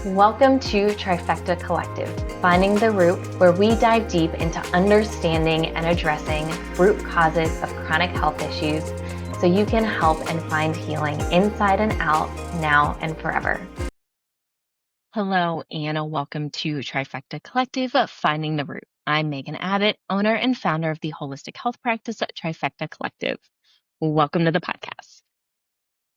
Welcome to Trifecta Collective, Finding the Root, where we dive deep into understanding and addressing root causes of chronic health issues so you can help and find healing inside and out, now and forever. Hello, and welcome to Trifecta Collective, Finding the Root. I'm Megan Abbott, owner and founder of the holistic health practice at Trifecta Collective. Welcome to the podcast.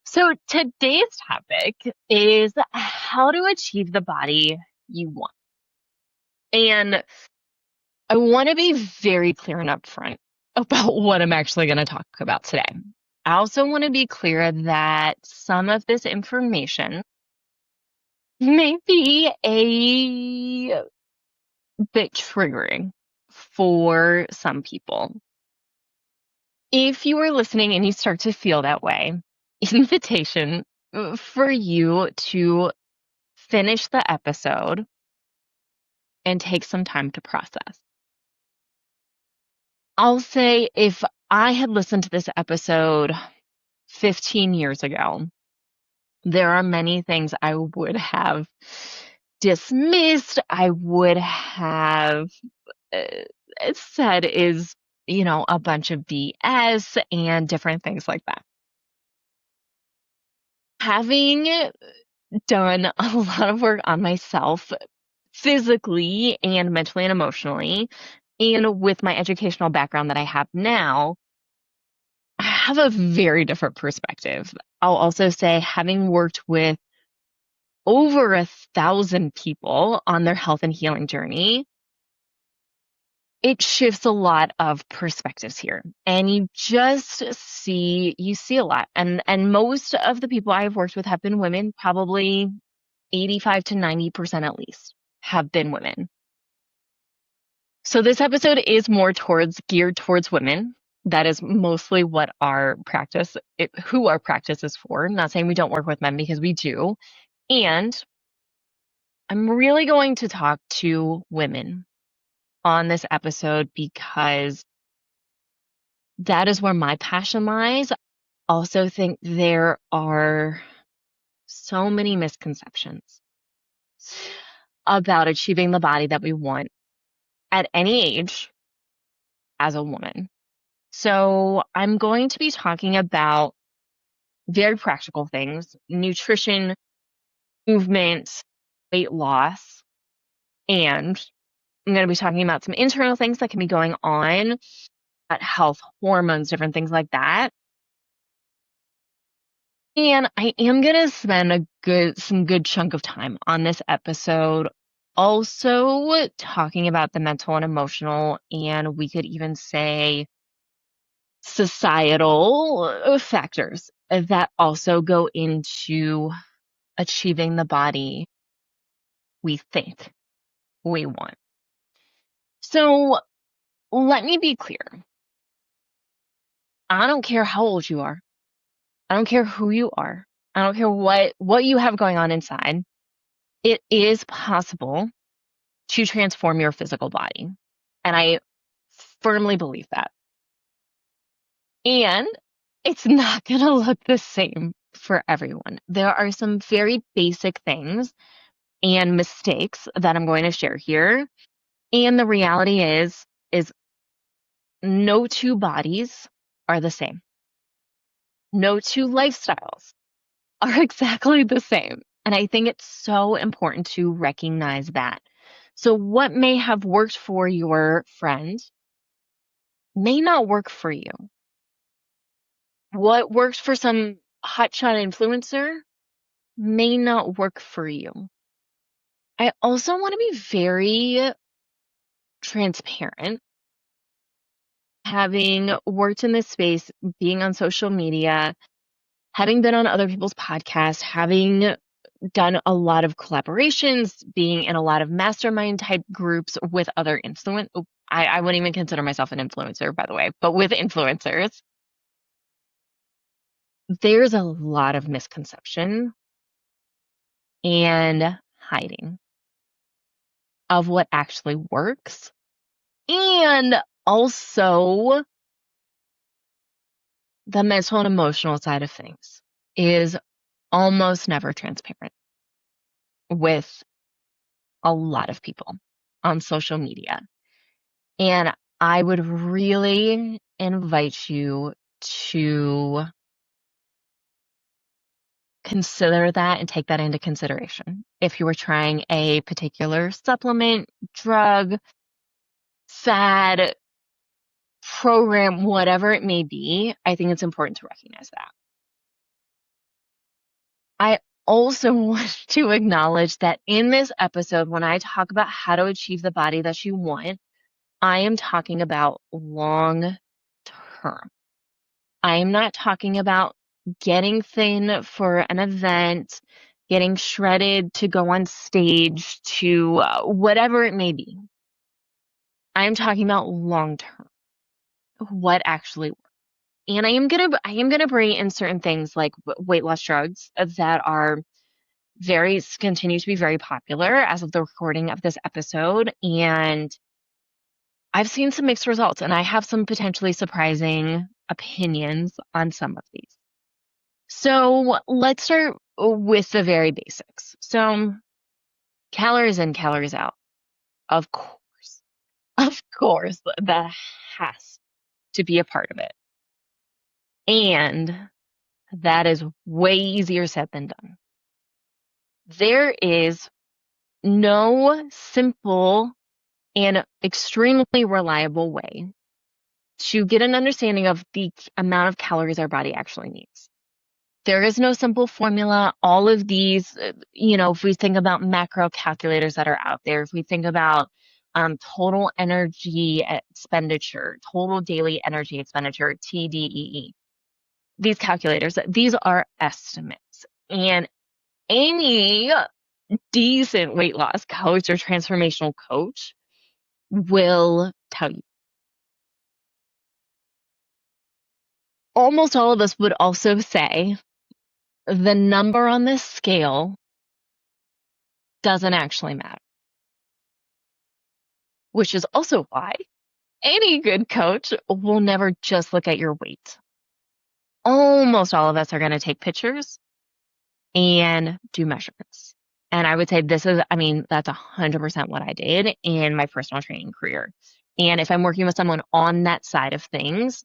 So today's topic is how to achieve the body you want. And I want to be very clear and upfront about what I'm actually going to talk about today. I also want to be clear that some of this information may be a bit triggering for some people. If you are listening and you start to feel that way, invitation for you to finish the episode and take some time to process. I'll say if I had listened to this episode 15 years ago, there are many things I would have dismissed, I would have said is, a bunch of BS and different things like that. Having done a lot of work on myself physically and mentally and emotionally, and with my educational background that I have now, I have a very different perspective. I'll also say, having worked with over 1,000 people on their health and healing journey, it shifts a lot of perspectives here. And you see a lot. And most of the people I've worked with have been women, probably 85 to 90% at least have been women. So this episode is more geared towards women. That is mostly what who our practice is for. I'm not saying we don't work with men, because we do. And I'm really going to talk to women on this episode because that is where my passion lies. I also think there are so many misconceptions about achieving the body that we want at any age as a woman. So I'm going to be talking about very practical things: nutrition, movement, weight loss, and I'm going to be talking about some internal things that can be going on at health, hormones, different things like that. And I am going to spend some good chunk of time on this episode also talking about the mental and emotional, and we could even say societal factors that also go into achieving the body we think we want. So let me be clear. I don't care how old you are. I don't care who you are. I don't care what you have going on inside. It is possible to transform your physical body. And I firmly believe that. And it's not going to look the same for everyone. There are some very basic things and mistakes that I'm going to share here. And the reality is no two bodies are the same. No two lifestyles are exactly the same. And I think it's so important to recognize that. So what may have worked for your friend may not work for you. What works for some hotshot influencer may not work for you. I also want to be very transparent. Having worked in this space, being on social media, having been on other people's podcasts, having done a lot of collaborations, being in a lot of mastermind type groups with other I wouldn't even consider myself an influencer, by the way, but with influencers, there's a lot of misconception and hiding of what actually works. And also, the mental and emotional side of things is almost never transparent. with a lot of people on social media. And I would really invite you to consider that and take that into consideration. If you were trying a particular supplement, drug, fad, program, whatever it may be, I think it's important to recognize that. I also want to acknowledge that in this episode, when I talk about how to achieve the body that you want, I am talking about long term. I am not talking about getting thin for an event, getting shredded to go on stage, to whatever it may be. I am talking about long term, what actually works. And I am gonna bring in certain things like weight loss drugs that are continue to be very popular as of the recording of this episode. And I've seen some mixed results, and I have some potentially surprising opinions on some of these. So let's start with the very basics. So calories in, calories out. Of course, that has to be a part of it. And that is way easier said than done. There is no simple and extremely reliable way to get an understanding of the amount of calories our body actually needs. There is no simple formula. All of these, if we think about macro calculators that are out there, if we think about total energy expenditure, total daily energy expenditure, TDEE, these calculators, these are estimates. And any decent weight loss coach or transformational coach will tell you. Almost all of us would also say the number on this scale doesn't actually matter, which is also why any good coach will never just look at your weight. Almost all of us are going to take pictures and do measurements. And I would say that's 100% what I did in my personal training career. And if I'm working with someone on that side of things,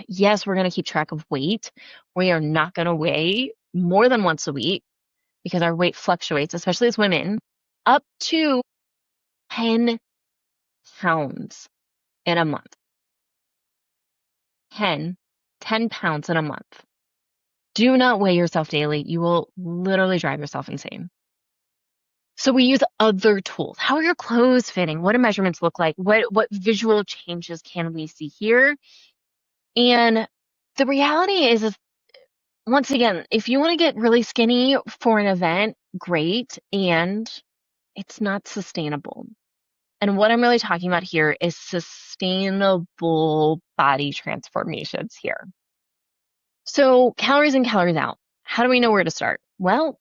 yes, we're going to keep track of weight. We are not going to weigh more than once a week because our weight fluctuates, especially as women, up to 10 pounds in a month. 10 pounds in a month. Do not weigh yourself daily. You will literally drive yourself insane. So we use other tools. How are your clothes fitting? What do measurements look like? What visual changes can we see here? And the reality is once again, if you want to get really skinny for an event, great. And it's not sustainable. And what I'm really talking about here is sustainable body transformations here. So calories in, calories out. How do we know where to start? Well,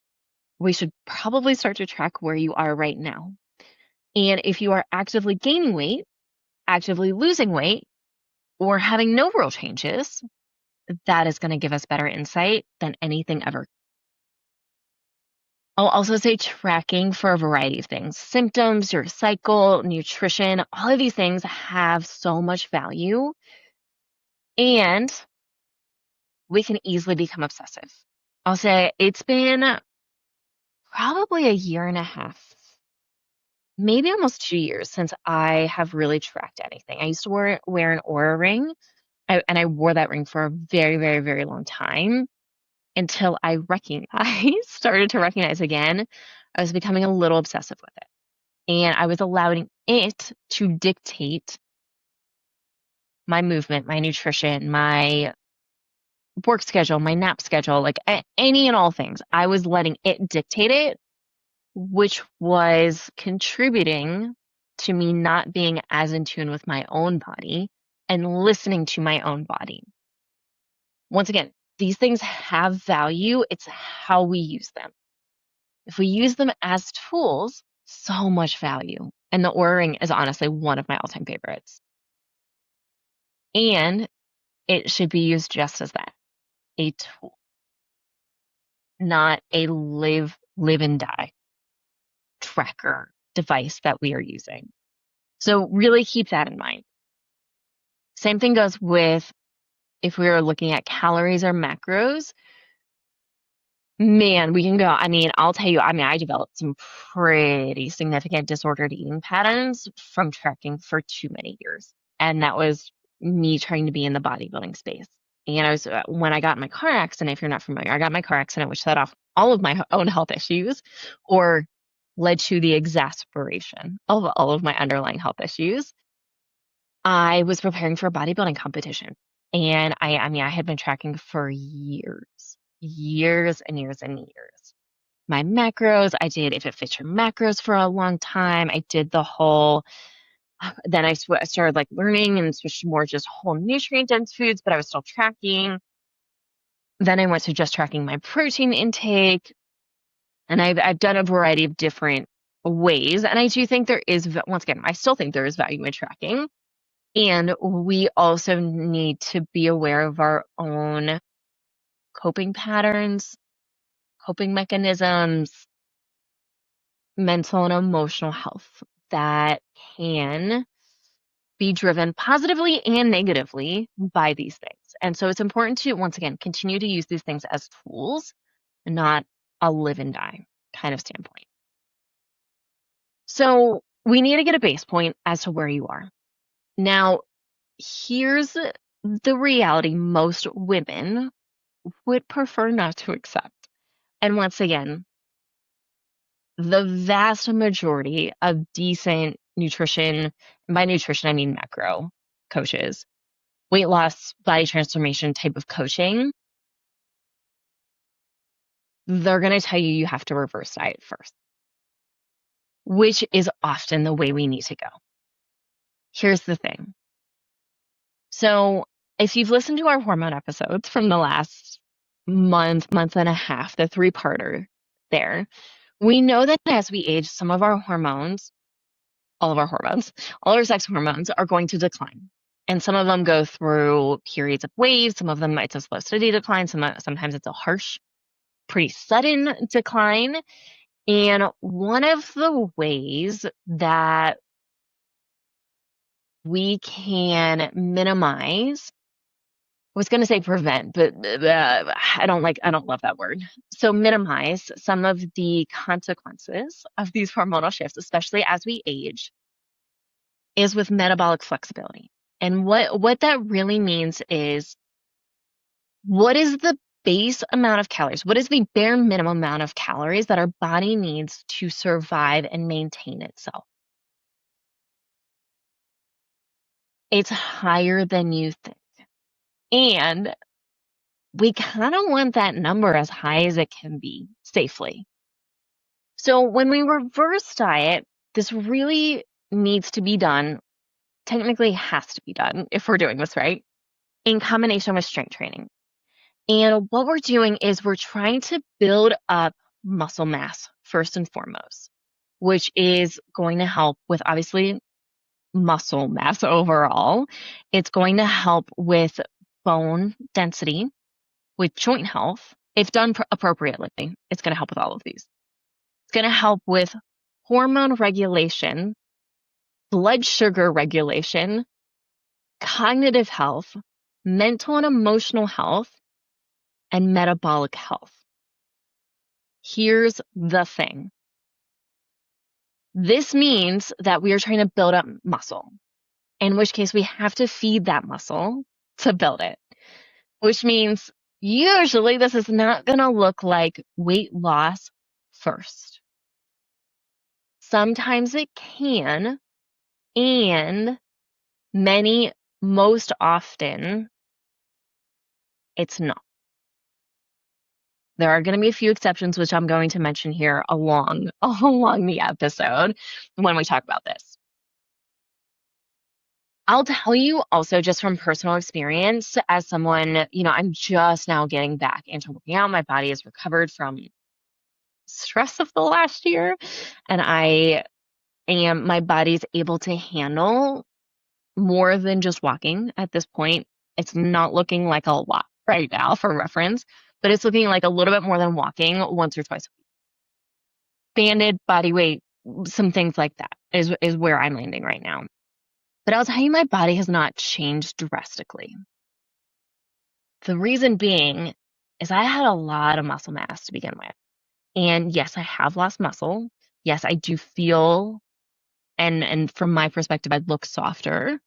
we should probably start to track where you are right now. And if you are actively gaining weight, actively losing weight, or having no real changes, that is going to give us better insight than anything ever. I'll also say tracking for a variety of things. Symptoms, your cycle, nutrition, all of these things have so much value. And we can easily become obsessive. I'll say it's been probably a year and a half, maybe almost 2 years since I have really tracked anything. I used to wear an Oura ring, and I wore that ring for a very, very, very long time until I started to recognize again, I was becoming a little obsessive with it. And I was allowing it to dictate my movement, my nutrition, my work schedule, my nap schedule, like any and all things. I was letting it dictate it, which was contributing to me not being as in tune with my own body and listening to my own body. Once again, these things have value. It's how we use them. If we use them as tools, so much value. And the Oura ring is honestly one of my all-time favorites. And it should be used just as that, a tool, not a live live and die tracker device that we are using. So really keep that in mind. Same thing goes with if we are looking at calories or macros. Man, we can go. I'll tell you, I developed some pretty significant disordered eating patterns from tracking for too many years. And that was me trying to be in the bodybuilding space. And when I got in my car accident, if you're not familiar, I got in my car accident, which set off all of my own health issues or led to the exacerbation of all of my underlying health issues. I was preparing for a bodybuilding competition. And I had been tracking for years and years and years. My macros, I did if it fits your macros for a long time. I did the whole, then I started like learning and switched to more just whole nutrient dense foods, but I was still tracking. Then I went to just tracking my protein intake. And I've done a variety of different ways. And I do think there is, once again, I still think there is value in tracking. And we also need to be aware of our own coping patterns, coping mechanisms, mental and emotional health that can be driven positively and negatively by these things. And so it's important to, once again, continue to use these things as tools, not a live and die kind of standpoint. So we need to get a base point as to where you are. Now, here's the reality most women would prefer not to accept. And once again, the vast majority of decent nutrition, and by nutrition, I mean macro coaches, weight loss, body transformation type of coaching, they're going to tell you you have to reverse diet first, which is often the way we need to go. Here's the thing. So if you've listened to our hormone episodes from the last month and a half, the 3-parter there, we know that as we age, some of our hormones, all our sex hormones are going to decline. And some of them go through periods of waves. Some of them, it's a slow, steady decline. Sometimes it's a harsh, pretty sudden decline. And one of the ways that we can minimize, I was going to say prevent, but I don't love that word. So minimize some of the consequences of these hormonal shifts, especially as we age, is with metabolic flexibility. And what that really means is, what is the base amount of calories? What is the bare minimum amount of calories that our body needs to survive and maintain itself? It's higher than you think. And we kind of want that number as high as it can be safely. So when we reverse diet, this really needs to be done, technically has to be done if we're doing this right, in combination with strength training. And what we're doing is we're trying to build up muscle mass first and foremost, which is going to help with obviously muscle mass overall. It's going to help with bone density, with joint health. If done appropriately, it's going to help with all of these. It's going to help with hormone regulation, blood sugar regulation, cognitive health, mental and emotional health, and metabolic health. Here's the thing. This means that we are trying to build up muscle, in which case we have to feed that muscle to build it, which means usually this is not going to look like weight loss first. Sometimes it can, and most often, it's not. There are going to be a few exceptions, which I'm going to mention here along the episode when we talk about this. I'll tell you also, just from personal experience, as someone, I'm just now getting back into working out. My body has recovered from stress of the last year, and my body's able to handle more than just walking at this point. It's not looking like a lot right now for reference, but it's looking like a little bit more than walking once or twice a week. expanded body weight, some things like that is where I'm landing right now. But I'll tell you, my body has not changed drastically. The reason being is I had a lot of muscle mass to begin with. And yes, I have lost muscle. Yes, I do feel and from my perspective, I look softer.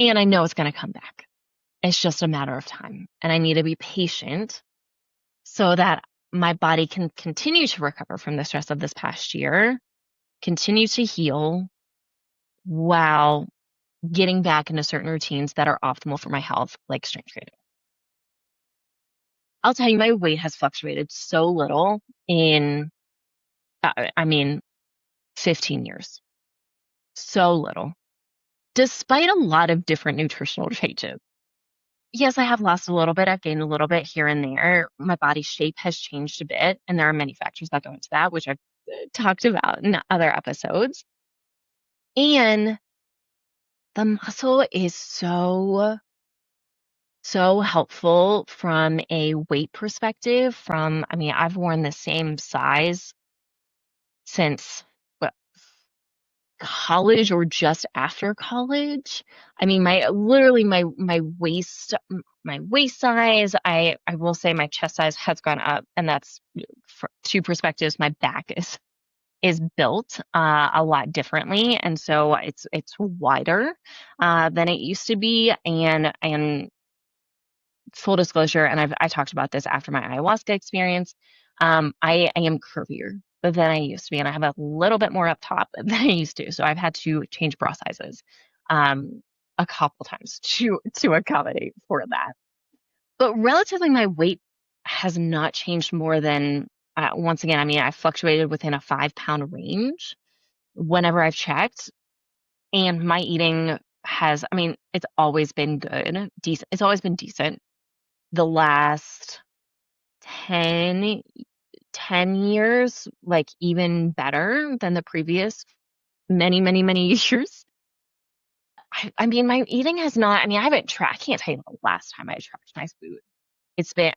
And I know it's going to come back. It's just a matter of time. And I need to be patient so that my body can continue to recover from the stress of this past year, continue to heal while getting back into certain routines that are optimal for my health, like strength training. I'll tell you, my weight has fluctuated so little in, I mean, 15 years. So little, despite a lot of different nutritional changes. Yes, I have lost a little bit. I've gained a little bit here and there. My body shape has changed a bit, and there are many factors that go into that, which I've talked about in other episodes. And the muscle is so, so helpful from a weight perspective. I've worn the same size since what, college or just after college. I mean, my waist size, I will say my chest size has gone up, and that's for two perspectives. My back is built a lot differently, and so it's wider than it used to be. And full disclosure, and I talked about this after my ayahuasca experience. I am curvier than I used to be, and I have a little bit more up top than I used to. So I've had to change bra sizes a couple times to accommodate for that. But relatively, my weight has not changed more than once again. I mean, I fluctuated within a 5 pound range whenever I've checked, and my eating has. I mean, it's always been good, decent. It's always been decent. The last 10 10 years, like even better than the previous many years. I mean, my eating has not, I mean, I haven't tracked, I can't tell you the last time I tracked my food. It's been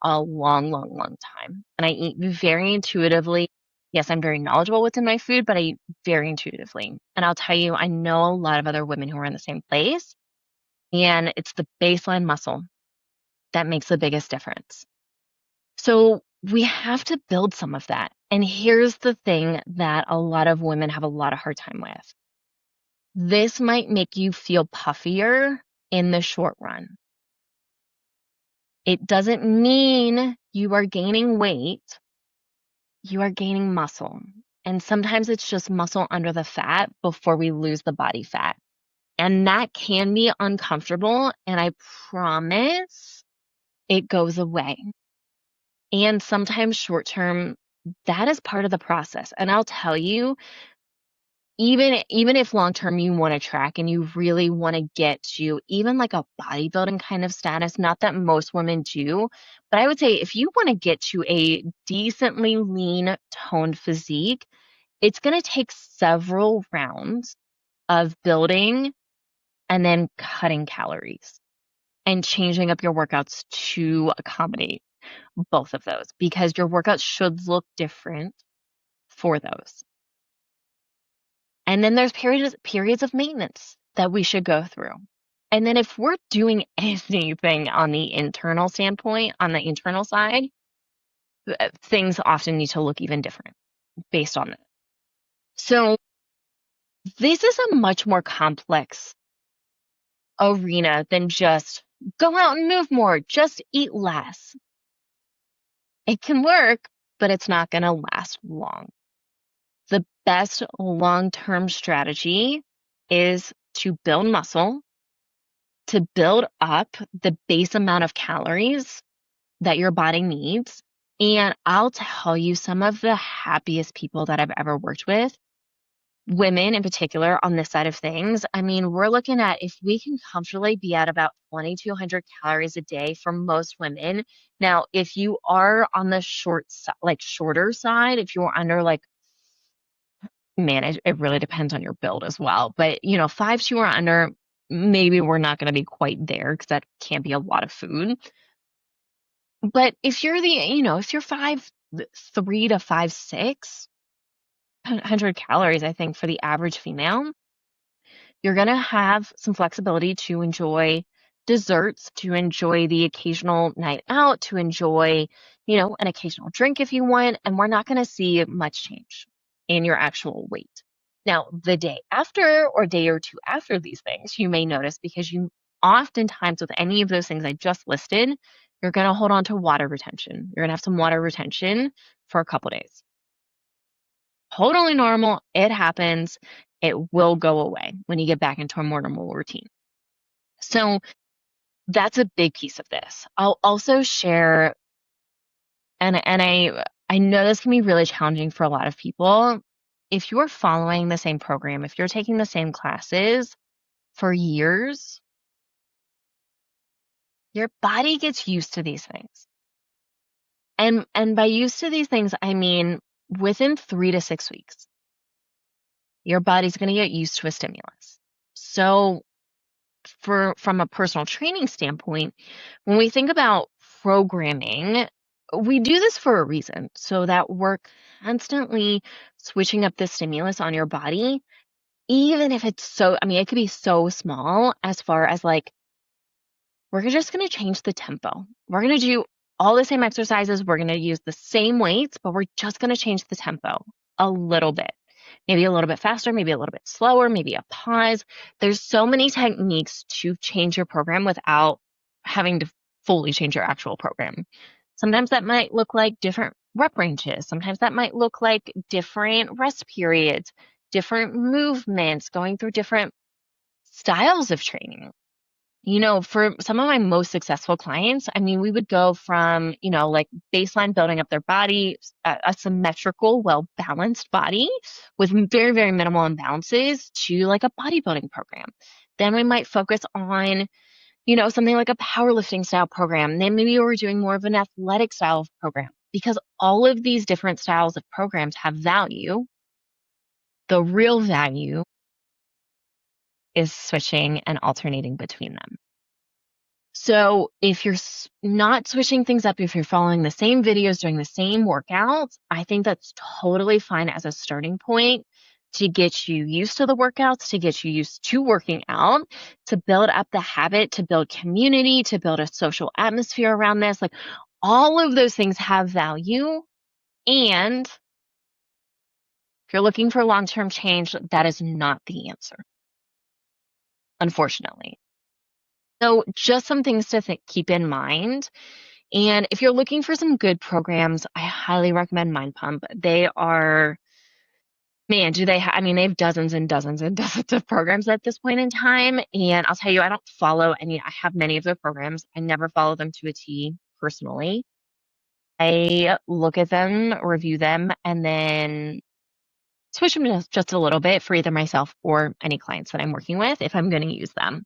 a long time. And I eat very intuitively. Yes, I'm very knowledgeable within my food, but I eat very intuitively. And I'll tell you, I know a lot of other women who are in the same place, and it's the baseline muscle that makes the biggest difference. So we have to build some of that. And here's the thing that a lot of women have a lot of hard time with. This might make you feel puffier in the short run. It doesn't mean you are gaining weight. You are gaining muscle. And sometimes it's just muscle under the fat before we lose the body fat. And that can be uncomfortable. And I promise it goes away. And sometimes short term, that is part of the process. And I'll tell you, even if long term you want to track and you really want to get to even like a bodybuilding kind of status, not that most women do, but I would say if you want to get to a decently lean, toned physique, it's going to take several rounds of building and then cutting calories and changing up your workouts to accommodate both of those, because your workouts should look different for those. And then there's periods of maintenance that we should go through. And then if we're doing anything on the internal standpoint, on the internal side, things often need to look even different based on that. So this is a much more complex arena than just go out and move more, just eat less. It can work, but it's not going to last long. The best long-term strategy is to build muscle, to build up the base amount of calories that your body needs. And I'll tell you, some of the happiest people that I've ever worked with, women in particular on this side of things, I mean, we're looking at if we can comfortably be at about 2,200 calories a day for most women. Now, if you are on the shorter side, if you're under like, man, it really depends on your build as well. But 5'2" or under, maybe we're not going to be quite there because that can't be a lot of food. But if you're if you're 5'3" to 5'6", 100 calories, I think, for the average female. You're going to have some flexibility to enjoy desserts, to enjoy the occasional night out, to enjoy, an occasional drink if you want, and we're not going to see much change in your actual weight. Now, the day after or day or two after these things, you may notice, because you oftentimes with any of those things I just listed, you're going to hold on to water retention. You're going to have some water retention for a couple days. Totally normal. It happens. It will go away when you get back into a more normal routine. So that's a big piece of this. I'll also share, and I know this can be really challenging for a lot of people. If you're following the same program, if you're taking the same classes for years, your body gets used to these things. And by used to these things, I mean within 3 to 6 weeks, your body's going to get used to a stimulus. So from a personal training standpoint, when we think about programming, we do this for a reason, so that we're constantly switching up the stimulus on your body, even if it's it could be so small, as far as like, we're just going to change the tempo. We're going to do all the same exercises. We're going to use the same weights, but we're just going to change the tempo a little bit. Maybe a little bit faster, maybe a little bit slower, maybe a pause. There's so many techniques to change your program without having to fully change your actual program. Sometimes that might look like different rep ranges. Sometimes that might look like different rest periods, different movements, going through different styles of training. For some of my most successful clients, we would go from, like baseline building up their body, a symmetrical, well-balanced body with very, very minimal imbalances, to like a bodybuilding program. Then we might focus on, something like a powerlifting style program. Then maybe we're doing more of an athletic style of program, because all of these different styles of programs have value. The real value is switching and alternating between them. So if you're not switching things up, if you're following the same videos, doing the same workouts, I think that's totally fine as a starting point to get you used to the workouts, to get you used to working out, to build up the habit, to build community, to build a social atmosphere around this. Like, all of those things have value. And if you're looking for long-term change, that is not the answer, unfortunately. So just some things to keep in mind. And if you're looking for some good programs, I highly recommend Mind Pump. They are, man, they have dozens and dozens and dozens of programs at this point in time. And I'll tell you, I don't follow any, I have many of their programs. I never follow them to a T personally. I look at them, review them, and then switch them just a little bit for either myself or any clients that I'm working with if I'm going to use them.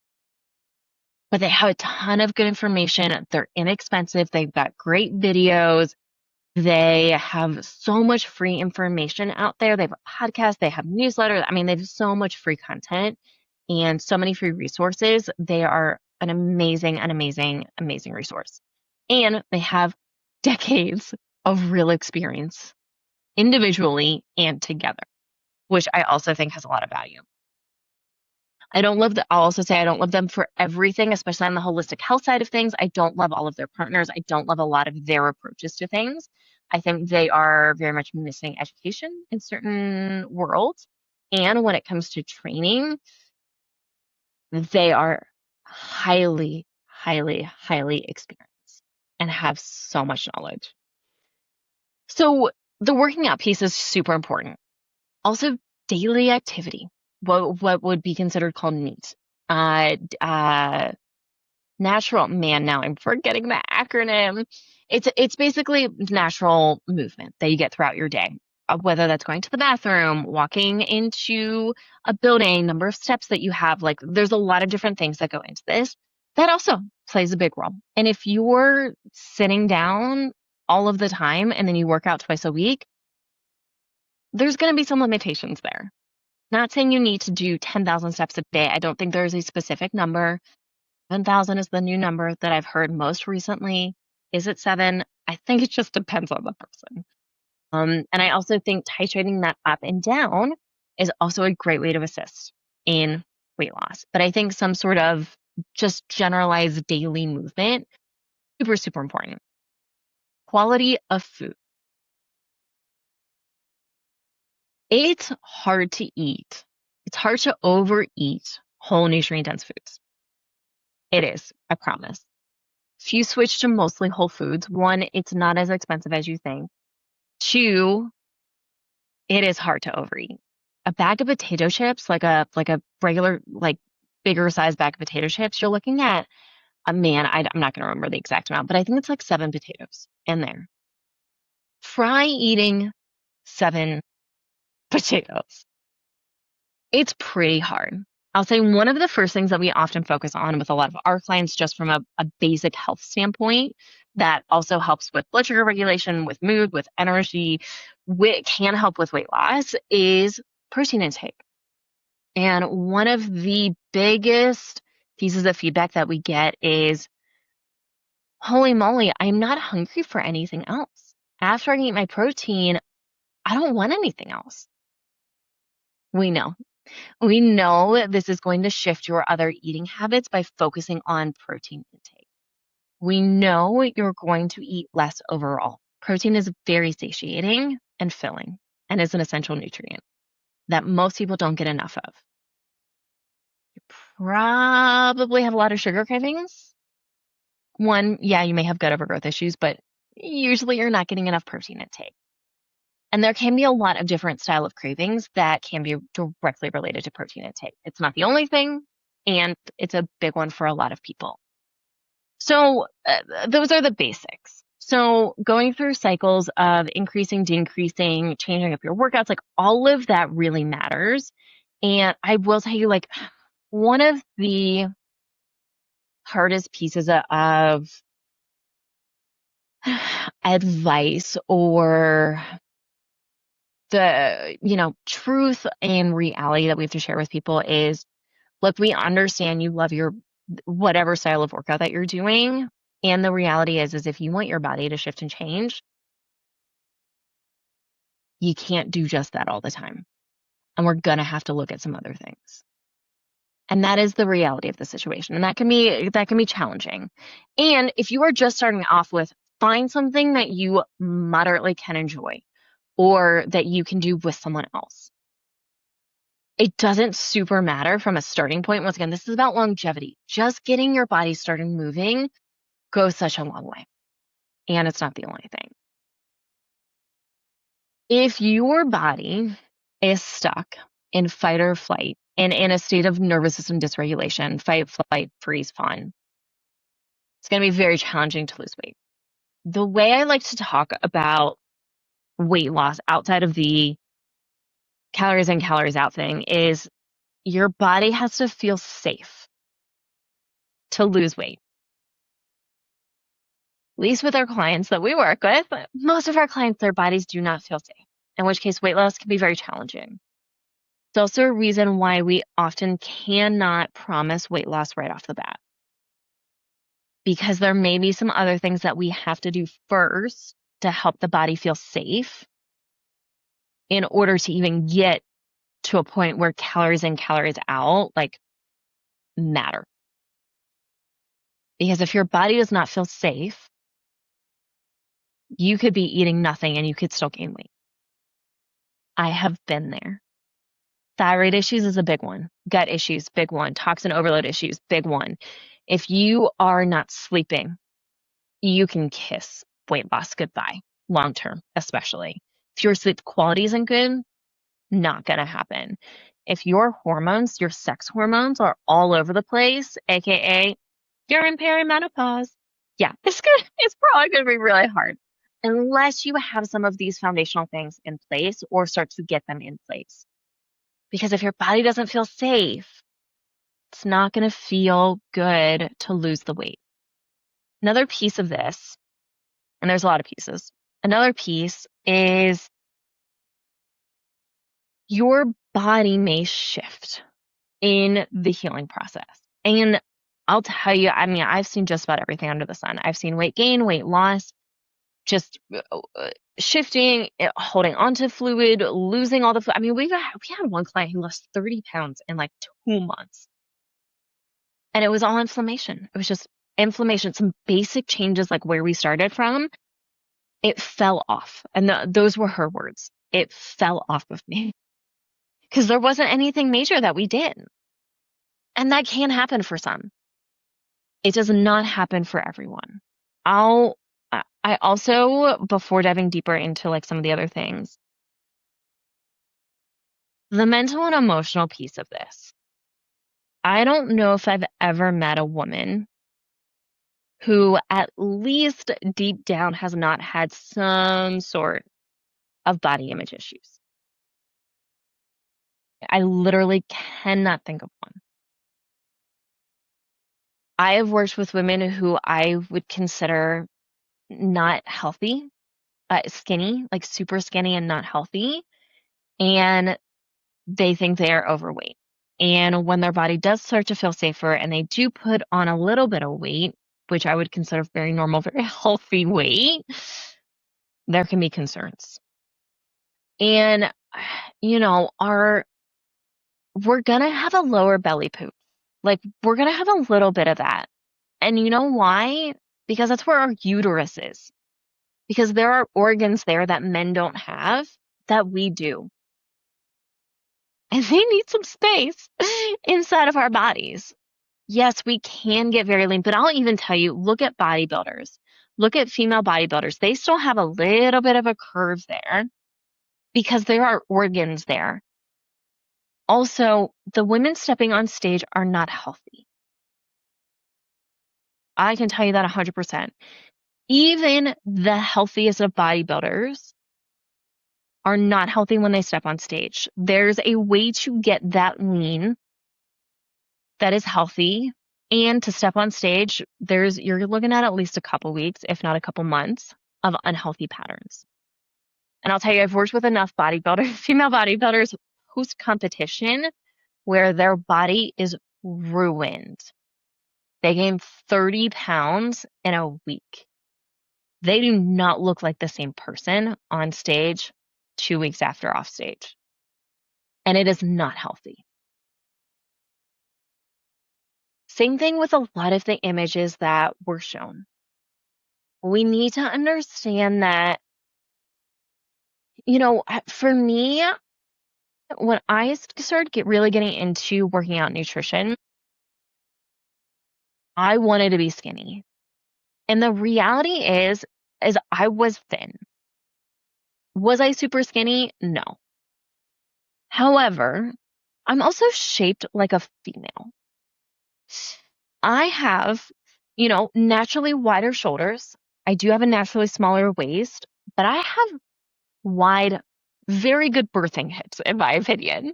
But they have a ton of good information. They're inexpensive. They've got great videos. They have so much free information out there. They have a podcast. They have newsletters. They have so much free content and so many free resources. They are an amazing, amazing resource. And they have decades of real experience individually and together, which I also think has a lot of value. I'll also say I don't love them for everything, especially on the holistic health side of things. I don't love all of their partners. I don't love a lot of their approaches to things. I think they are very much missing education in certain worlds. And when it comes to training, they are highly, highly, highly experienced and have so much knowledge. So the working out piece is super important. Also, daily activity. What would be considered called NEAT. Natural, now I'm forgetting the acronym. It's basically natural movement that you get throughout your day, whether that's going to the bathroom, walking into a building, number of steps that you have. Like, there's a lot of different things that go into this. That also plays a big role. And if you're sitting down all of the time and then you work out twice a week, there's going to be some limitations there. Not saying you need to do 10,000 steps a day. I don't think there's a specific number. 7,000 is the new number that I've heard most recently. Is it 7? I think it just depends on the person. And I also think titrating that up and down is also a great way to assist in weight loss. But I think some sort of just generalized daily movement, super, super important. Quality of food. It's hard to eat. It's hard to overeat whole nutrient dense foods. It is, I promise. If you switch to mostly whole foods, one, it's not as expensive as you think. Two, it is hard to overeat. A bag of potato chips, like a regular, like bigger size bag of potato chips, you're looking at I'm not going to remember the exact amount, but I think it's like 7 potatoes in there. Try eating 7 potatoes. It's pretty hard. I'll say one of the first things that we often focus on with a lot of our clients, just from a basic health standpoint, that also helps with blood sugar regulation, with mood, with energy, can help with weight loss, is protein intake. And one of the biggest pieces of feedback that we get is, holy moly, I'm not hungry for anything else. After I eat my protein, I don't want anything else. We know. We know that this is going to shift your other eating habits by focusing on protein intake. We know you're going to eat less overall. Protein is very satiating and filling and is an essential nutrient that most people don't get enough of. You probably have a lot of sugar cravings. One, yeah, you may have gut overgrowth issues, but usually you're not getting enough protein intake. And there can be a lot of different style of cravings that can be directly related to protein intake. It's not the only thing, and it's a big one for a lot of people. So those are the basics. So going through cycles of increasing, decreasing, changing up your workouts, like all of that really matters. And I will tell you, like, one of the hardest pieces of advice or the, truth and reality that we have to share with people is, look, we understand you love your whatever style of workout that you're doing. And the reality is if you want your body to shift and change, you can't do just that all the time. And we're going to have to look at some other things. And that is the reality of the situation. And that can be challenging. And if you are just starting off with, find something that you moderately can enjoy or that you can do with someone else. It doesn't super matter from a starting point. Once again, this is about longevity. Just getting your body started moving goes such a long way. And it's not the only thing. If your body is stuck in fight or flight and in a state of nervous system dysregulation, fight, flight, freeze, fawn, it's going to be very challenging to lose weight. The way I like to talk about weight loss outside of the calories in, calories out thing is your body has to feel safe to lose weight. At least with our clients that we work with, most of our clients, their bodies do not feel safe, in which case weight loss can be very challenging. It's also a reason why we often cannot promise weight loss right off the bat, because there may be some other things that we have to do first to help the body feel safe in order to even get to a point where calories in, calories out, like, matter. Because if your body does not feel safe, you could be eating nothing and you could still gain weight. I have been there. Thyroid issues is a big one. Gut issues, big one. Toxin overload issues, big one. If you are not sleeping, you can kiss weight loss goodbye, long term, especially. If your sleep quality isn't good, not going to happen. If your hormones, your sex hormones are all over the place, aka you're in perimenopause, yeah, it's probably going to be really hard unless you have some of these foundational things in place or start to get them in place. Because if your body doesn't feel safe, it's not going to feel good to lose the weight. Another piece of this, and there's a lot of pieces, another piece is your body may shift in the healing process. And I'll tell you, I mean, I've seen just about everything under the sun. I've seen weight gain, weight loss, just shifting, holding onto fluid, losing all the fluid. I mean, we had one client who lost 30 pounds in like 2 months, and it was all inflammation. It was just inflammation, some basic changes like where we started from. It fell off. And those were her words. It fell off of me because there wasn't anything major that we did. And that can happen for some. It does not happen for everyone. I also, before diving deeper into like some of the other things, the mental and emotional piece of this. I don't know if I've ever met a woman who at least deep down has not had some sort of body image issues. I literally cannot think of one. I have worked with women who I would consider not healthy, skinny, like super skinny and not healthy, and they think they are overweight. And when their body does start to feel safer and they do put on a little bit of weight, which I would consider very normal, very healthy weight, there can be concerns. And, we're going to have a lower belly poop. Like, we're going to have a little bit of that. And you know why? Because that's where our uterus is. Because there are organs there that men don't have that we do. And they need some space inside of our bodies. Yes, we can get very lean, but I'll even tell you, look at bodybuilders. Look at female bodybuilders. They still have a little bit of a curve there because there are organs there. Also, the women stepping on stage are not healthy. I can tell you that 100%. Even the healthiest of bodybuilders are not healthy when they step on stage. There's a way to get that lean that is healthy, and to step on stage, you're looking at least a couple weeks, if not a couple months, of unhealthy patterns. And I'll tell you, I've worked with enough female bodybuilders post competition where their body is ruined. They gained 30 pounds in a week. They do not look like the same person on stage 2 weeks after off stage. And it is not healthy. Same thing with a lot of the images that were shown. We need to understand that, for me, when I started really getting into working out nutrition, I wanted to be skinny. And the reality is I was thin. Was I super skinny? No. However, I'm also shaped like a female. I have, naturally wider shoulders. I do have a naturally smaller waist, but I have wide, very good birthing hips, in my opinion.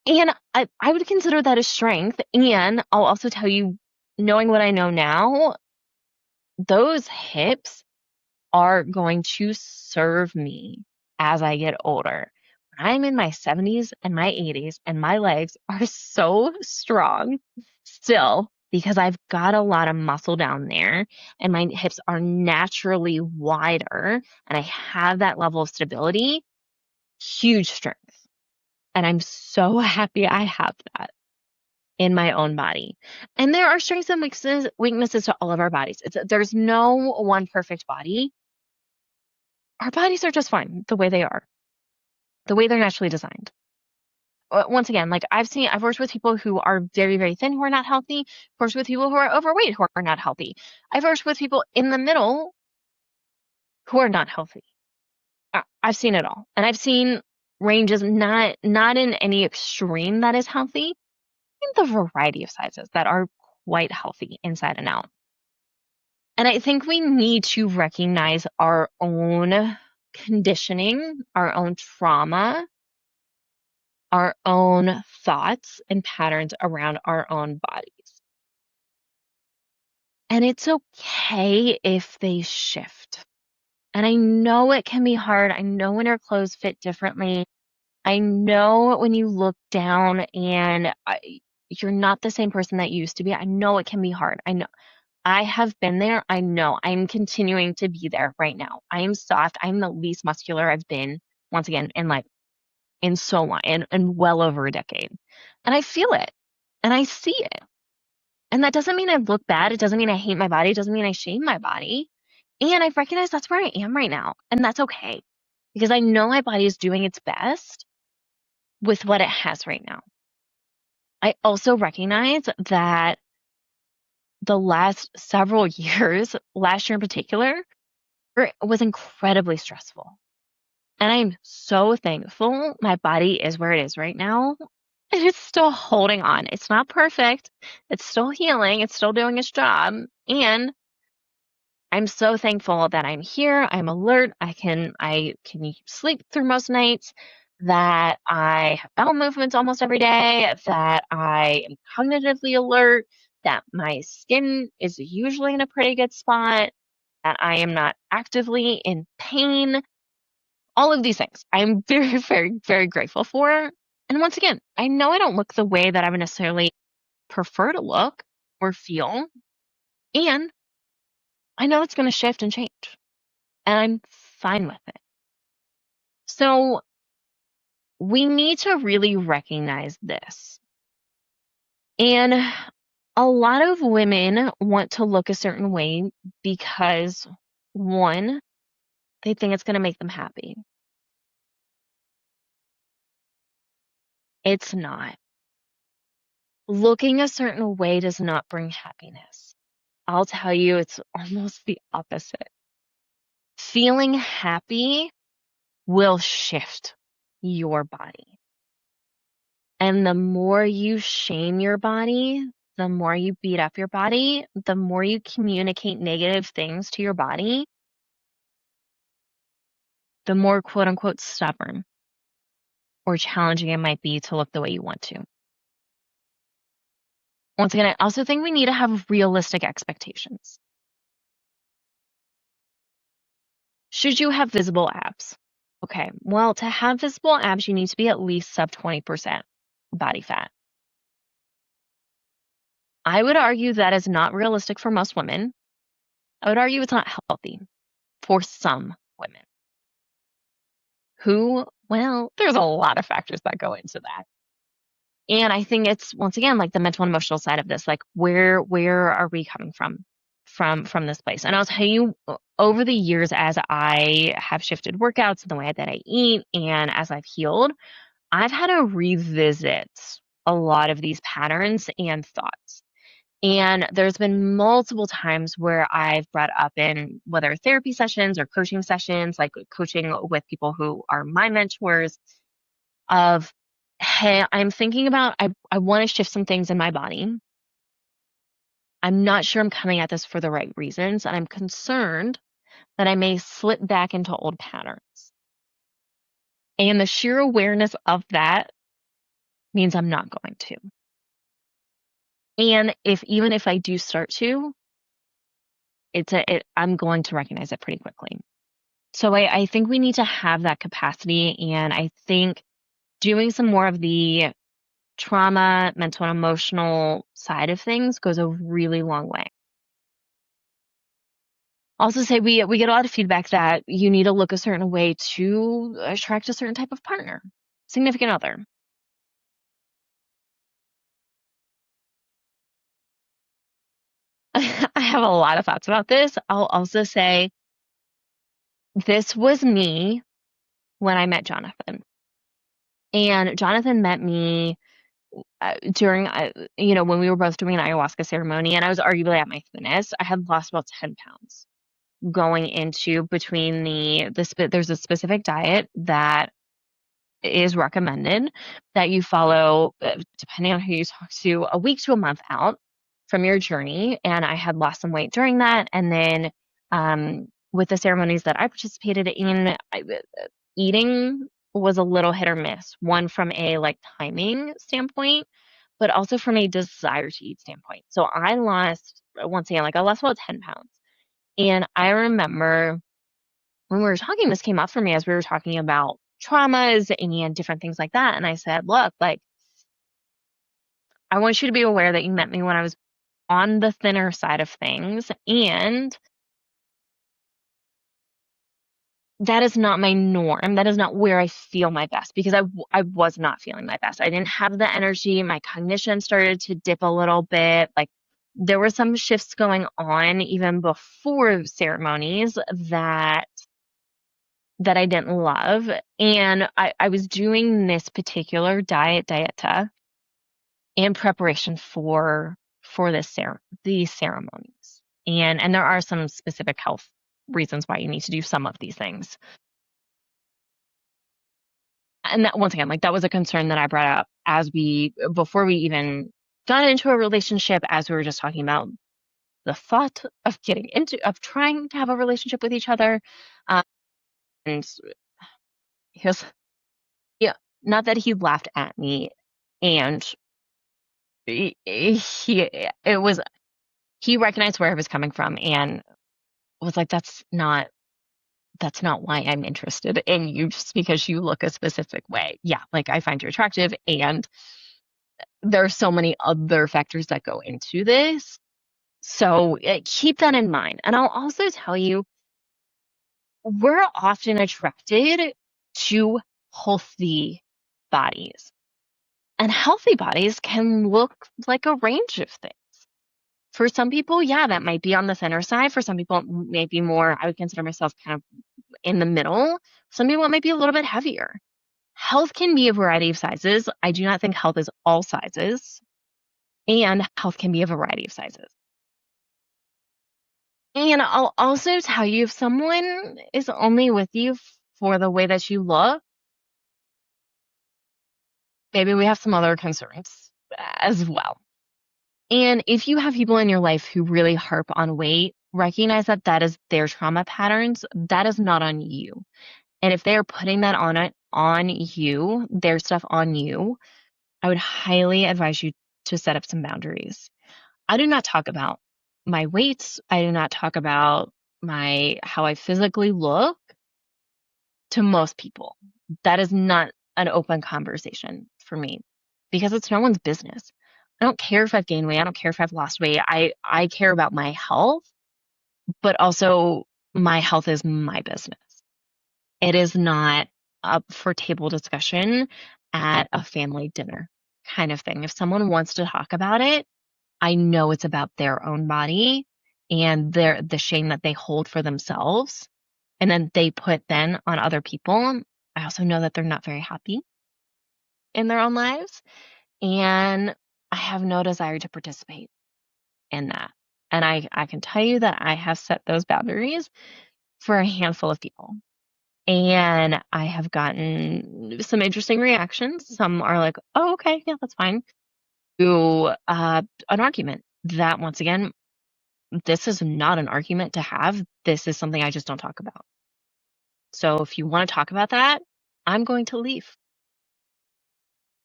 And I would consider that a strength. And I'll also tell you, knowing what I know now, those hips are going to serve me as I get older. When I'm in my 70s and my 80s, and my legs are so strong still because I've got a lot of muscle down there and my hips are naturally wider and I have that level of stability, huge strength. And I'm so happy I have that in my own body. And there are strengths and weaknesses to all of our bodies. There's no one perfect body. Our bodies are just fine the way they are, the way they're naturally designed. Once again, like I've worked with people who are very, very thin who are not healthy. I've worked with people who are overweight who are not healthy. I've worked with people in the middle who are not healthy. I've seen it all. And I've seen ranges not in any extreme that is healthy, in the variety of sizes that are quite healthy inside and out. And I think we need to recognize our own conditioning, our own trauma, our own thoughts and patterns around our own bodies. And it's okay if they shift. And I know it can be hard. I know when our clothes fit differently. I know when you look down and you're not the same person that you used to be. I know it can be hard. I know. I have been there. I know. I'm continuing to be there right now. I am soft. I'm the least muscular I've been, once again, in so long, in well over a decade. And I feel it and I see it. And that doesn't mean I look bad. It doesn't mean I hate my body. It doesn't mean I shame my body. And I've recognized that's where I am right now. And that's okay because I know my body is doing its best with what it has right now. I also recognize that the last several years, last year in particular, was incredibly stressful. And I'm so thankful my body is where it is right now. And it's still holding on. It's not perfect. It's still healing. It's still doing its job. And I'm so thankful that I'm here. I'm alert. I can sleep through most nights, that I have bowel movements almost every day, that I am cognitively alert, that my skin is usually in a pretty good spot, that I am not actively in pain. All of these things I'm very, very, very grateful for. And once again, I know I don't look the way that I would necessarily prefer to look or feel. And I know it's going to shift and change. And I'm fine with it. So we need to really recognize this. And a lot of women want to look a certain way because, one, they think it's going to make them happy. It's not. Looking a certain way does not bring happiness. I'll tell you, it's almost the opposite. Feeling happy will shift your body. And the more you shame your body, the more you beat up your body, the more you communicate negative things to your body, the more quote unquote stubborn or challenging it might be to look the way you want to. Once again, I also think we need to have realistic expectations. Should you have visible abs? Okay, well, to have visible abs, you need to be at least sub 20% body fat. I would argue that is not realistic for most women. I would argue it's not healthy for some women who, well, there's a lot of factors that go into that. And I think it's, once again, like the mental and emotional side of this, like where are we coming from this place? And I'll tell you, over the years, as I have shifted workouts and the way that I eat, and as I've healed, I've had to revisit a lot of these patterns and thoughts. And there's been multiple times where I've brought up in whether therapy sessions or coaching sessions, like coaching with people who are my mentors, of, hey, I'm thinking about, I want to shift some things in my body. I'm not sure I'm coming at this for the right reasons, and I'm concerned that I may slip back into old patterns. And the sheer awareness of that means I'm not going to. And even if I do start to, I'm going to recognize it pretty quickly. So I think we need to have that capacity, and I think doing some more of the trauma, mental and emotional side of things goes a really long way. Also say we get a lot of feedback that you need to look a certain way to attract a certain type of partner, significant other. I have a lot of thoughts about this. I'll also say this was me when I met Jonathan. And Jonathan met me during, when we were both doing an ayahuasca ceremony, and I was arguably at my thinnest. I had lost about 10 pounds going into between there's a specific diet that is recommended that you follow, depending on who you talk to, a week to a month out from your journey. And I had lost some weight during that. And then with the ceremonies that I participated in, eating was a little hit or miss. One from a like timing standpoint, but also from a desire to eat standpoint. So I lost, once again, like I lost about 10 pounds. And I remember when we were talking, this came up for me as we were talking about traumas and different things like that. And I said, look, like, I want you to be aware that you met me when I was on the thinner side of things, and that is not my norm. That is not where I feel my best because I was not feeling my best. I didn't have the energy. My cognition started to dip a little bit. Like there were some shifts going on even before ceremonies that I didn't love. And I was doing this particular dieta in preparation for these ceremonies. And there are some specific health reasons why you need to do some of these things. And that once again, like that was a concern that I brought up before we even got into a relationship, as we were just talking about the thought of trying to have a relationship with each other. And he was, yeah, not that he laughed at me, and he recognized where I was coming from and was like, that's not why I'm interested in you just because you look a specific way. Yeah, like I find you attractive, and there are so many other factors that go into this. So keep that in mind. And I'll also tell you, we're often attracted to healthy bodies. And healthy bodies can look like a range of things. For some people, yeah, that might be on the thinner side. For some people, it may be more, I would consider myself kind of in the middle. Some people, it might be a little bit heavier. Health can be a variety of sizes. I do not think health is all sizes. And health can be a variety of sizes. And I'll also tell you, if someone is only with you for the way that you look, maybe we have some other concerns as well. And if you have people in your life who really harp on weight, recognize that that is their trauma patterns. That is not on you. And if they're putting that on you, their stuff on you, I would highly advise you to set up some boundaries. I do not talk about my weight. I do not talk about how I physically look to most people. That is not an open conversation for me because it's no one's business. I don't care if I've gained weight. I don't care if I've lost weight. I care about my health, but also my health is my business. It is not up for table discussion at a family dinner kind of thing. If someone wants to talk about it, I know it's about their own body and the shame that they hold for themselves and then they put then on other people. I also know that they're not very happy in their own lives, and I have no desire to participate in that. And I can tell you that I have set those boundaries for a handful of people. And I have gotten some interesting reactions. Some are like, oh, okay, yeah, that's fine. To an argument that, once again, this is not an argument to have. This is something I just don't talk about. So if you want to talk about that, I'm going to leave.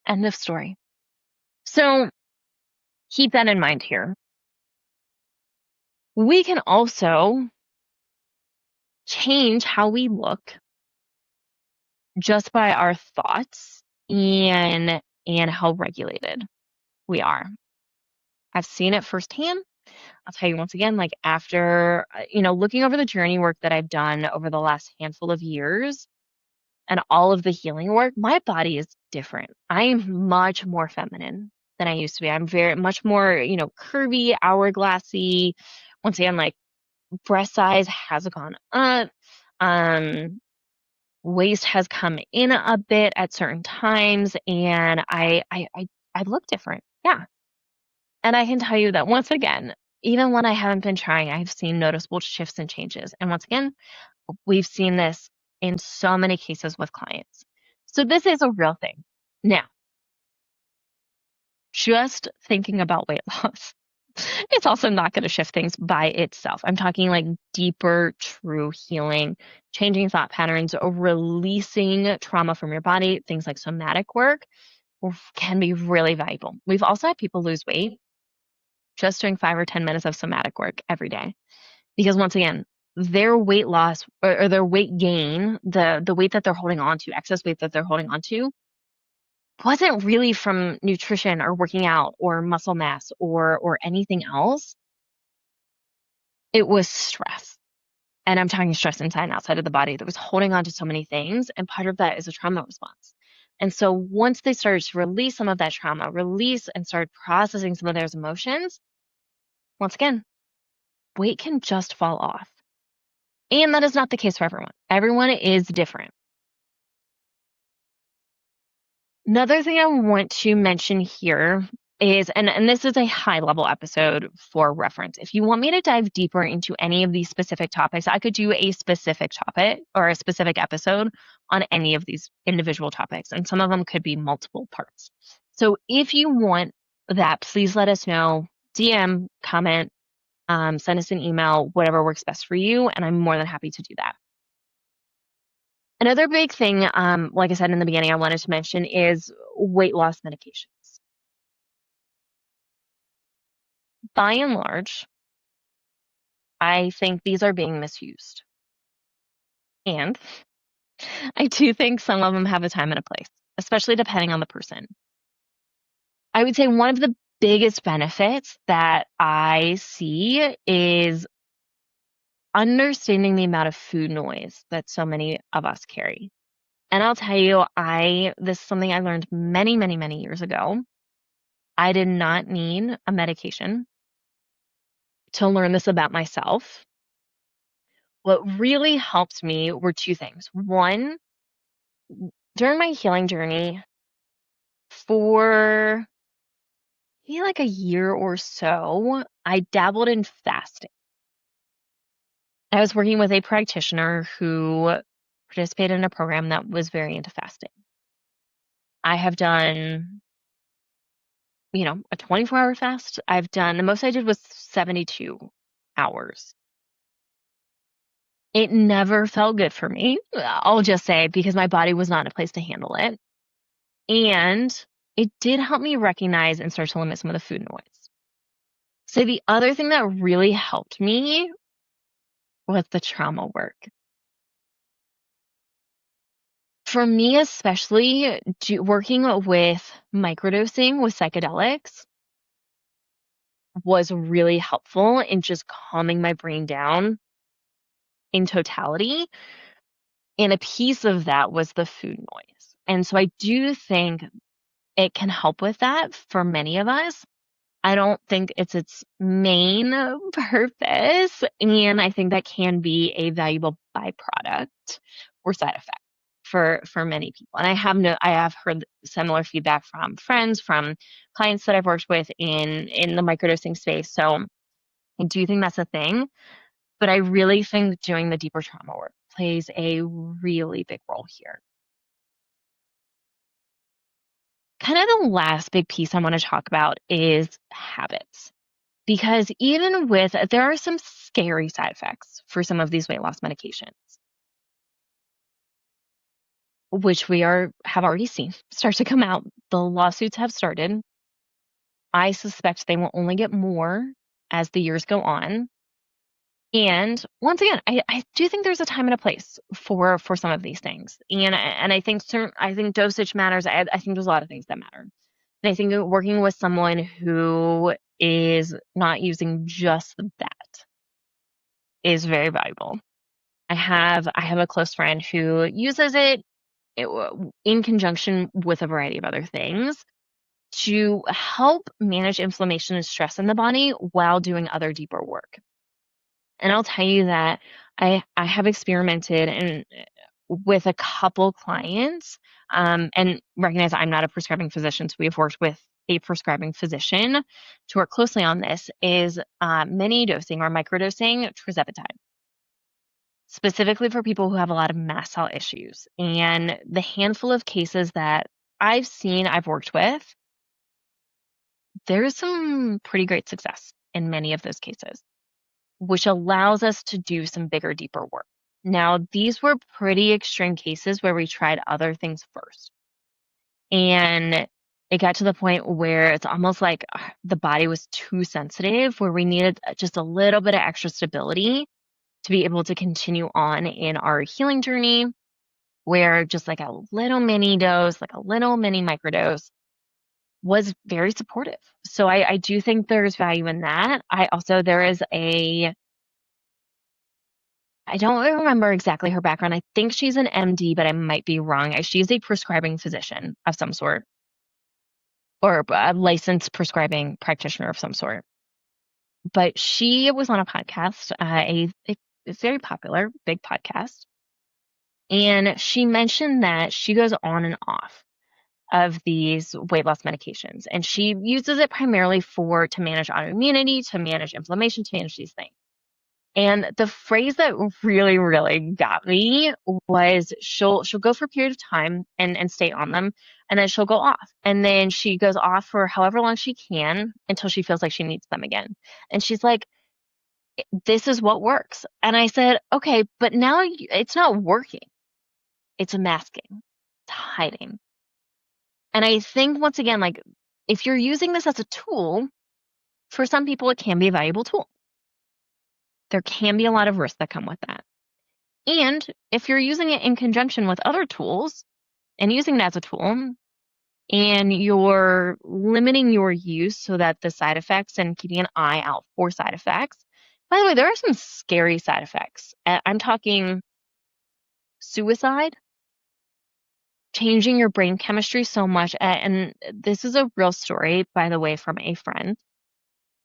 End of story. So keep that in mind here. We can also change how we look just by our thoughts and how regulated we are. I've seen it firsthand. I'll tell you once again, like after, looking over the journey work that I've done over the last handful of years and all of the healing work, my body is different. I am much more feminine than I used to be. I'm very much more, curvy, hourglassy. Once again, like breast size has gone up. Waist has come in a bit at certain times, and I look different. Yeah. And I can tell you that once again, even when I haven't been trying, I've seen noticeable shifts and changes. And once again, we've seen this in so many cases with clients. So this is a real thing. Now, just thinking about weight loss, it's also not going to shift things by itself. I'm talking like deeper, true healing, changing thought patterns, releasing trauma from your body, things like somatic work can be really valuable. We've also had people lose weight just doing 5 or 10 minutes of somatic work every day. Because once again, their weight loss or their weight gain, the weight that they're holding on to, excess weight that they're holding on to, wasn't really from nutrition or working out or muscle mass or anything else. It was stress. And I'm talking stress inside and outside of the body that was holding on to so many things. And part of that is a trauma response. And so once they started to release some of that trauma, release and start processing some of those emotions, once again, weight can just fall off. And that is not the case for everyone. Everyone is different. Another thing I want to mention here is, and this is a high level episode for reference. If you want me to dive deeper into any of these specific topics, I could do a specific topic or a specific episode on any of these individual topics, and some of them could be multiple parts. So if you want that, please let us know, DM, comment, send us an email, whatever works best for you, and I'm more than happy to do that. Another big thing, like I said in the beginning, I wanted to mention is weight loss medications. By and large, I think these are being misused. And I do think some of them have a time and a place, especially depending on the person. I would say one of the biggest benefits that I see is understanding the amount of food noise that so many of us carry. And I'll tell you, this is something I learned many, many, many years ago. I did not need a medication to learn this about myself. What really helped me were two things. One, during my healing journey, for maybe like a year or so, I dabbled in fasting. I was working with a practitioner who participated in a program that was very into fasting. I have done, a 24-hour fast. The most I did was 72 hours. It never felt good for me, I'll just say, because my body was not in a place to handle it. And it did help me recognize and start to limit some of the food noise. So the other thing that really helped me was the trauma work. For me, especially working with microdosing with psychedelics was really helpful in just calming my brain down in totality. And a piece of that was the food noise. And so I do think it can help with that for many of us. I don't think it's its main purpose, and I think that can be a valuable byproduct or side effect for many people. And I have heard similar feedback from friends, from clients that I've worked with in the microdosing space. So I do think that's a thing, but I really think doing the deeper trauma work plays a really big role here. Kind of the last big piece I want to talk about is habits. Because there are some scary side effects for some of these weight loss medications, which have already seen start to come out. The lawsuits have started. I suspect they will only get more as the years go on. And once again, I do think there's a time and a place for some of these things. And I think dosage matters. I think there's a lot of things that matter. And I think working with someone who is not using just that is very valuable. I have a close friend who uses it in conjunction with a variety of other things to help manage inflammation and stress in the body while doing other deeper work. And I'll tell you that I have experimented with a couple clients, and recognize I'm not a prescribing physician, so we have worked with a prescribing physician to work closely on this, is mini dosing or microdosing tirzepatide, specifically for people who have a lot of mast cell issues. And the handful of cases that I've worked with, there's some pretty great success in many of those cases, which allows us to do some bigger, deeper work. Now, these were pretty extreme cases where we tried other things first. And it got to the point where it's almost like the body was too sensitive, where we needed just a little bit of extra stability to be able to continue on in our healing journey where just like a little mini dose, like a little mini microdose was very supportive. So I do think there's value in that. There is I don't remember exactly her background. I think she's an MD, but I might be wrong. She's a prescribing physician of some sort or a licensed prescribing practitioner of some sort. But she was on a podcast, it's very popular, big podcast. And she mentioned that she goes on and off of these weight loss medications. And she uses it primarily to manage autoimmunity, to manage inflammation, to manage these things. And the phrase that really, really got me was she'll go for a period of time and stay on them, and then she'll go off. And then she goes off for however long she can until she feels like she needs them again. And she's like, this is what works. And I said, okay, but now it's not working. It's masking. It's hiding. And I think once again, like if you're using this as a tool, for some people it can be a valuable tool. There can be a lot of risks that come with that. And if you're using it in conjunction with other tools and using it as a tool and you're limiting your use so that the side effects and keeping an eye out for side effects. By the way, there are some scary side effects. I'm talking suicide, changing your brain chemistry so much. And this is a real story, by the way, from a friend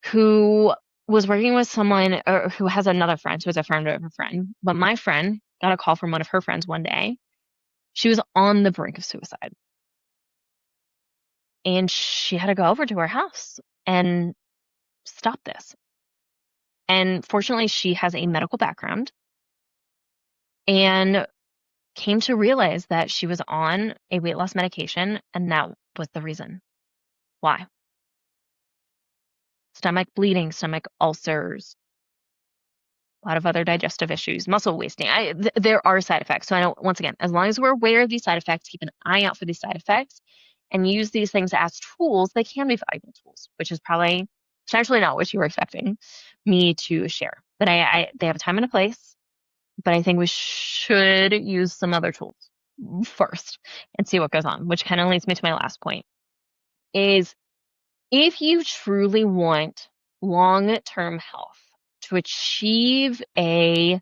who was working with someone or who has another friend who is a friend of a friend. But my friend got a call from one of her friends one day. She was on the brink of suicide. And she had to go over to her house and stop this. And fortunately, she has a medical background and came to realize that she was on a weight loss medication, and that was the reason. Why? Stomach bleeding, stomach ulcers, a lot of other digestive issues, muscle wasting. There are side effects. So I know, once again, as long as we're aware of these side effects, keep an eye out for these side effects, and use these things as tools, they can be valuable tools, which is probably potentially not what you were expecting me to share. But they have a time and a place, but I think we should use some other tools first and see what goes on, which kind of leads me to my last point is if you truly want long-term health to achieve a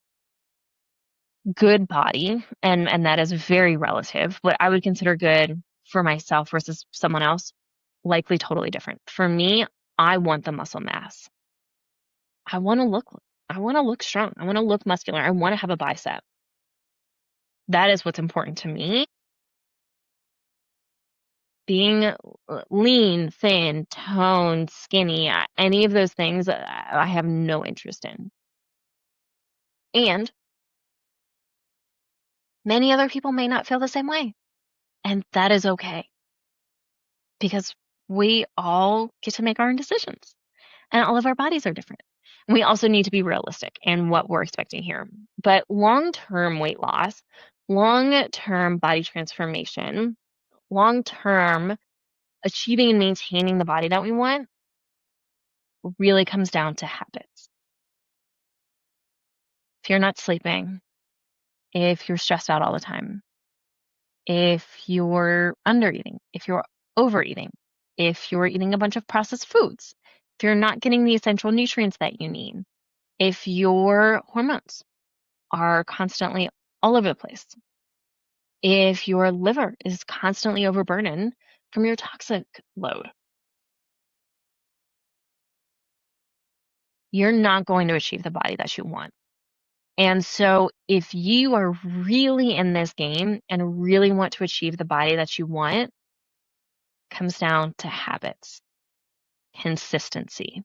good body, and that is very relative, what I would consider good for myself versus someone else, likely totally different. For me, I want the muscle mass. I want to look strong. I want to look muscular. I want to have a bicep. That is what's important to me. Being lean, thin, toned, skinny, any of those things, I have no interest in. And many other people may not feel the same way. And that is okay. Because we all get to make our own decisions. And all of our bodies are different. And we also need to be realistic in what we're expecting here. But long-term weight loss, long-term body transformation, long-term achieving and maintaining the body that we want really comes down to habits. If you're not sleeping, if you're stressed out all the time, if you're undereating, if you're overeating, if you're eating a bunch of processed foods, if you're not getting the essential nutrients that you need, if your hormones are constantly all over the place, if your liver is constantly overburdened from your toxic load, you're not going to achieve the body that you want. And so if you are really in this game and really want to achieve the body that you want, it comes down to habits, consistency.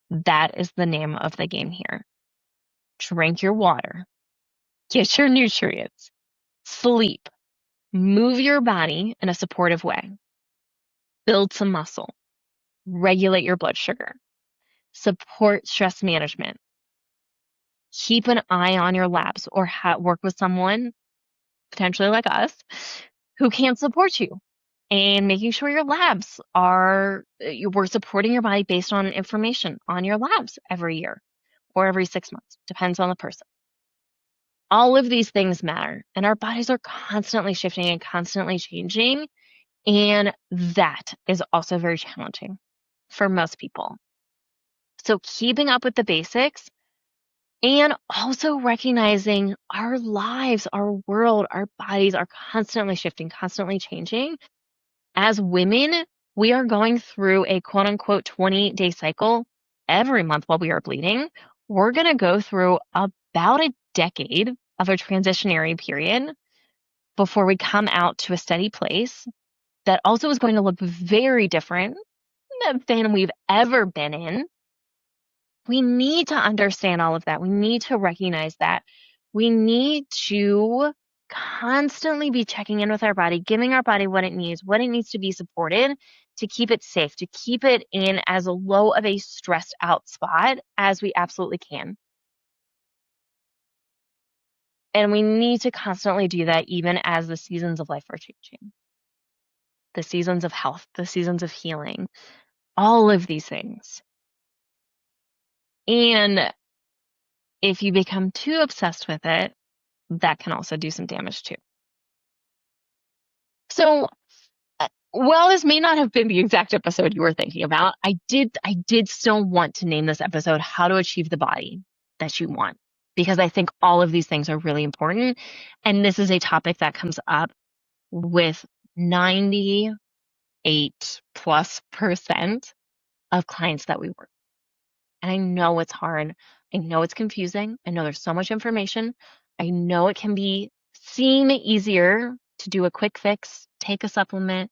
That is the name of the game here. Drink your water, get your nutrients, sleep, move your body in a supportive way, build some muscle, regulate your blood sugar, support stress management, keep an eye on your labs or work with someone, potentially like us, who can support you and making sure your labs we're supporting your body based on information on your labs every year or every 6 months, depends on the person. All of these things matter, and our bodies are constantly shifting and constantly changing, and that is also very challenging for most people. So keeping up with the basics and also recognizing our lives, our world, our bodies are constantly shifting, constantly changing. As women, we are going through a quote unquote 20-day cycle every month while we are bleeding. We're going to go through about a decade of a transitionary period before we come out to a steady place that also is going to look very different than we've ever been in. We need to understand all of that. We need to recognize that. We need to constantly be checking in with our body, giving our body what it needs to be supported to keep it safe, to keep it in as low of a stressed out spot as we absolutely can. And we need to constantly do that even as the seasons of life are changing. The seasons of health, the seasons of healing, all of these things. And if you become too obsessed with it, that can also do some damage too. So, while this may not have been the exact episode you were thinking about, I did still want to name this episode How to Achieve the Body That You Want, because I think all of these things are really important. And this is a topic that comes up with 98+% of clients that we work. And I know it's hard. I know it's confusing. I know there's so much information. I know it can seem easier to do a quick fix, take a supplement,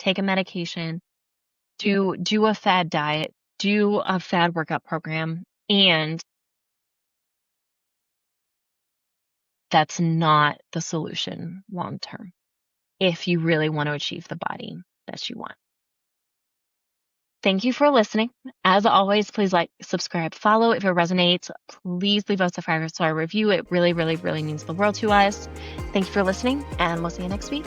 take a medication, do a fad diet, do a fad workout program, and that's not the solution long term if you really want to achieve the body that you want. Thank you for listening. As always, please like, subscribe, follow if it resonates. Please leave us a 5-star review. It really, really, really means the world to us. Thank you for listening, and we'll see you next week.